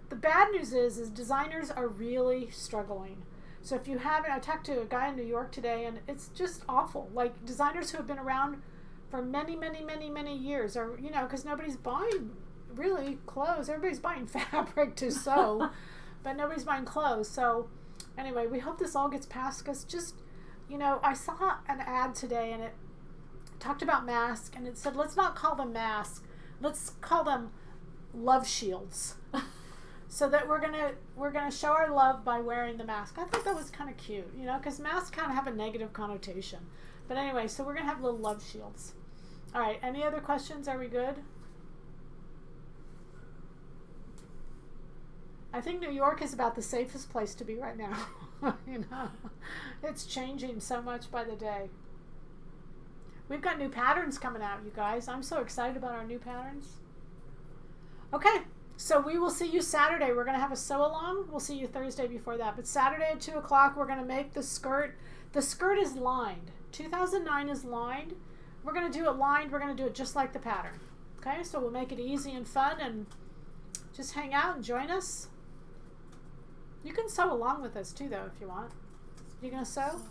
[SPEAKER 1] the bad news is designers are really struggling. So if you haven't, I talked to a guy in New York today and it's just awful. Like designers who have been around for many, many, many, many years are, because nobody's buying really clothes. Everybody's buying fabric to sew, but nobody's buying clothes. So anyway, we hope this all gets past because just, I saw an ad today and it talked about masks and it said, let's not call them masks. Let's call them love shields. So that we're gonna show our love by wearing the mask. I thought that was kind of cute, because masks kind of have a negative connotation. But anyway, so we're gonna have little love shields. All right. Any other questions? Are we good? I think New York is about the safest place to be right now. It's changing so much by the day. We've got new patterns coming out, you guys. I'm so excited about our new patterns. Okay. So we will see you Saturday. We're going to have a sew-along. We'll see you Thursday before that. But Saturday at 2 o'clock, we're going to make the skirt. The skirt is lined. 2009 is lined. We're going to do it lined. We're going to do it just like the pattern. Okay? So we'll make it easy and fun and just hang out and join us. You can sew along with us too, though, if you want. You going to sew?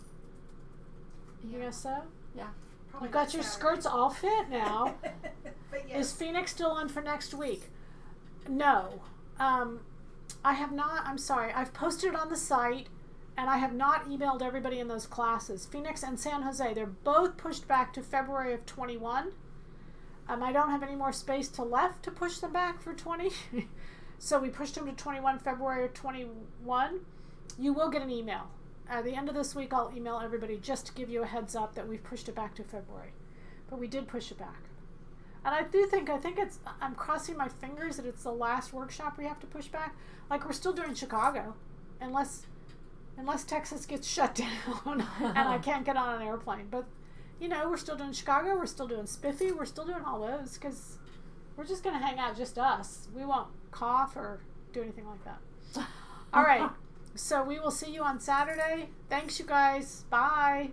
[SPEAKER 1] You going to sew?
[SPEAKER 3] Yeah.
[SPEAKER 2] Probably
[SPEAKER 1] You've got your
[SPEAKER 2] Saturday.
[SPEAKER 1] skirts all fit now.
[SPEAKER 2] But yes.
[SPEAKER 1] Is Phoenix still on for next week? No. I have not. I'm sorry. I've posted it on the site, and I have not emailed everybody in those classes. Phoenix and San Jose, they're both pushed back to February of 21. I don't have any more space left to push them back for 20. So we pushed them to 21, February of 21. You will get an email. At the end of this week, I'll email everybody just to give you a heads up that we've pushed it back to February. But we did push it back. And I think it's, I'm crossing my fingers that it's the last workshop we have to push back. Like we're still doing Chicago, unless Texas gets shut down and I can't get on an airplane. But, we're still doing Chicago, we're still doing Spiffy, we're still doing all those because we're just going to hang out, just us. We won't cough or do anything like that. All right. So we will see you on Saturday. Thanks, you guys. Bye.